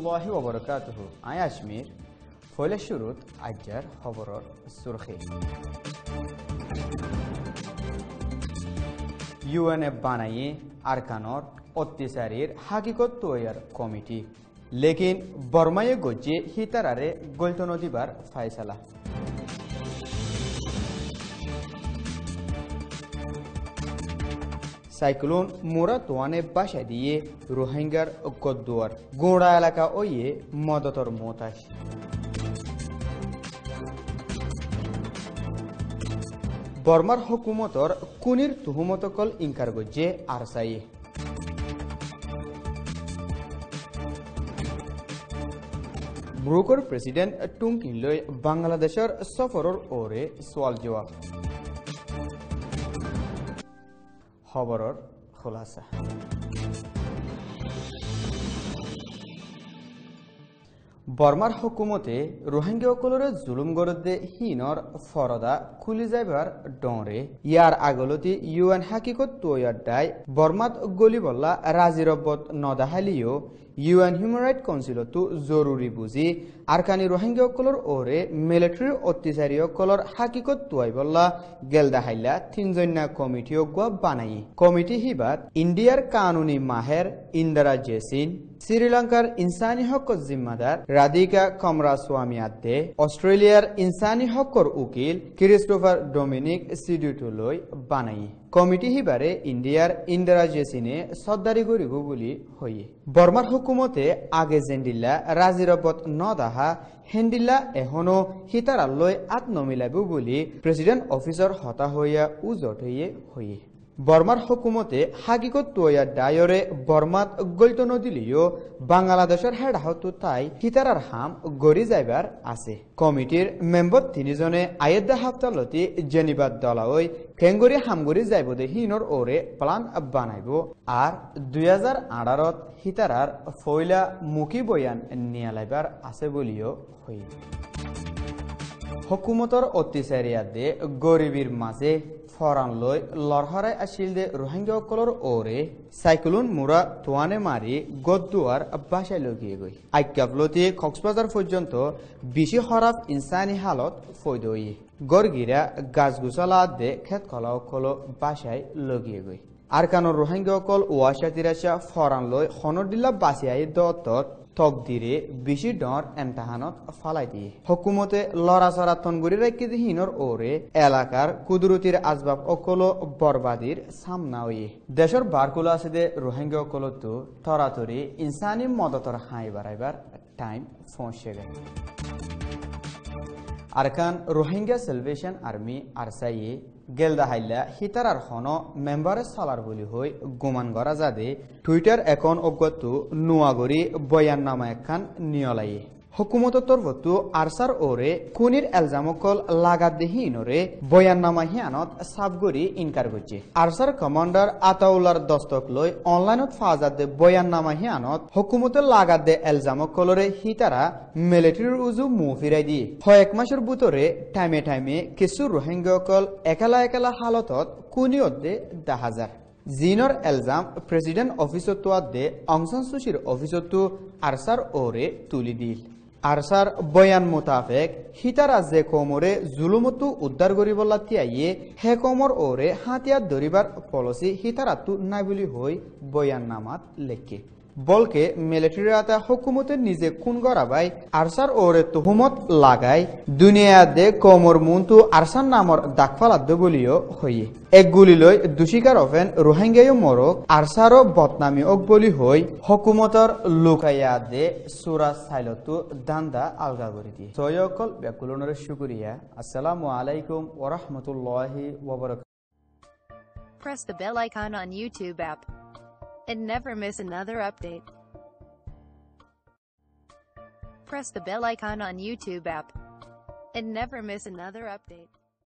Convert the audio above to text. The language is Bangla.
রহমতুল্লাহি ওয়া বারাকাতুহু। আই আজমির ফলে শুরুত আজ্জার খবরর সুরখি। ইউএনএ বানাইয়ে আরকানর অত্যাচারীর হাকিকত তৈয়ার কমিটি লেকিন বর্মায়ে গজ্জে হিতারারে গলতন দিবার ফায়সালা। সাইক্লোন মোরা তোয়ানে বাসা দিয়ে রোহিঙ্গার গদ্দুয়ার গোড়া এলাকা ওয়ে মদতর মোতাস। বর্মার হুকুমতর কুনির তুহুমতকল ইনকার গজ্জে আরসাই। ব্রুকর প্রেসিডেন্ট টুংকিনলৈ বাংলাদেশের সফরর ওরে সোয়াল জবাব। খবরর খোলাসা। বর্মার হুকুমতে রোহিঙ্গাসকলরে জুলুম গরদে হিনর ফরদা খুলি যাইবার ডরে ইয়ার আগলতি ইউএন হাকিকত তৈয়ার দায় বর্মাত গলিবল্লা রাজিরব্বত নদাহালিও ইউএন হিউম্যান রাইট কাউন্সিলতো জরুরি বুঝি আরকানি রোহিঙ্গাসকলর ওরে মিলিটারি অত্যাচারীসকলর হাকিকত তুয়াইবল্লা গেলদাহাইলা তিনজন্যা কমিটিও গুয়া বানাই। কমিটি হিবাত ইন্ডিয়ার কানুনি মাহের ইন্দিরা জেসিন, শ্রীলঙ্কার ইনসানি হকর জিম্মাদার রাধিকা কমরাস্বামী আদে, অস্ট্রেলিয়ার ইনসানি হকর উকিল ক্রিস্টোফার ডোমিনিক সিডিউটোলৈ বানাই। কমিটি হিবারে ইন্ডিয়ার ইন্দিরা জেসিনে সদ্দারি গরিব বলি হইয়ে। বর্মার হুকুমতে আগে জেন্ডিল্লা রাজিরবত নদাহা হেন্ডিল্লা এখনো হিতারাল্লৈ আত্মমিলাবু বলি প্রেসিডেন্ট অফিসর হতা হইয়া উজট হইয়ে। বর্মার হুকুমতে হাকিকত তৈয়ার দায়রে বর্মাত গৈত নদিলিও বাংলাদেশের হেডাহত তাই হিতারার হাম গড়ি যাইবার আছে। কমিটির মেম্বর তিনিজনে আয়েদ্দা হাফতালতি জেনিবাদ দলাওই কেঙ্গরি হামগরি যাইব দে হিনর ওরে প্লান বানাইব আর 2018 হিতারার ফয়লা মুখী বয়ান নিয়ালাইবার আছে বলিও হই। হুকুমতর অত্যাচারিয়াদে গরিবীর মাঝে ফরানলৈ লড়হরাই আসিল দে রোহিঙ্গাসকলর ওরে সাইক্লোন মুরা তোয়ানে মারি গদ্দুয়ার বাসায় লগিয়ে গই। আইকাফলতি কক্সবাজার পর্যন্ত বেশি হরাফ ইনসানি হালত ফৈদই গড়গিরা গাছগুছালা দে খেত খলাসকল বাসায় লগিয়ে গই। আরকানোর রোহিঙ্গাসকল ওয়াশা তিরাশা ফরানলৈ খনরদিল্লা বাসিয়াই দত্তত তকদিরে বেশি ডর এমতাহানত ফালাই দিয়ে হুকুমতে লড়াচড়া তনগুরি রাখি হিনর ওরে এলাকার কুদরতির আসবাব অকল বরবাদির সামনা হইয়ে দেশের বারকুলো আছে দে রোহিঙ্গা অকলতো তরাতরি ইনসানি মদতর হাই বাড়াইবার টাইম পৌঁছে গেল। আরকান রোহিঙ্গা সেলভেশন আর্মি আরসাইয়ে গেলদাহাইলা হিতারার হন মেম্বারে সালার বলি হই গুমান গড়া যাদে টুইটার এখন অজ্ঞাতু নুয়াগরি বয়াননামা একখান নিয়লাইয়ে। হুকুমত তরফতু আরসার ওরে কুনির এলজামকল লাগাত দেহিনরে বয়াননামা হিয়ানত সাবগরি ইনকার করছে। আরসার কমান্ডার আতাউল্লার দস্তক লই অনলাইনত ফাজাত দে বয়াননামা হিয়ানত হুকুমতের লাগাত দে এলজামকলরে হিতারা মিলিটারির উজু মুহ ফিরাই দিয়ে এক মাসের ভিতরে টাইমে টাইমে কিছু রোহিঙ্গাসকল একালা একালা হালতত কুনিয়ত দে দেখা যায়। জিনর এলজাম প্রেসিডেন্ট অফিসতো দে অংসান সুচির অফিসতো আরসার ওরে তুলি দিল। আরসার বয়ান মোতাবেক হিতারা যে কমরে জুলুমতো উদ্ধার করিবলা তিয়াইয়ে হে কমর ওরে হাতিয়ার ধরিবার পলিসি হিতারাতু নাই বলি হই বয়ান নামাত লেখে। বলকে মিলিটারি আতা হুকুমতের নিজে খুন গড়াবাই আরসার ওরে তুহুমত লাগাই দুনিয়া দে কমর মুন্তু আরসার নামর দাগফালাদ্দ বলিও হইয়ে। এক গুলি লই দোষিকার অফেন রোহিঙ্গাইও মরক আরসারও বদনামি ওক বলি হই হুকুমতর লুকাইয়া দে সুরা সাইলতু দান্দা আলগা করে দিয়ে। সৈয়কল ব্যাকুলনের শুকরিয়া। আসসালামু আলাইকুম ওয়া রাহমাতুল্লাহি ওয়া বারাকাতুহু। Press the bell icon on YouTube app and never miss another update. Press the bell icon on YouTube app and never miss another update.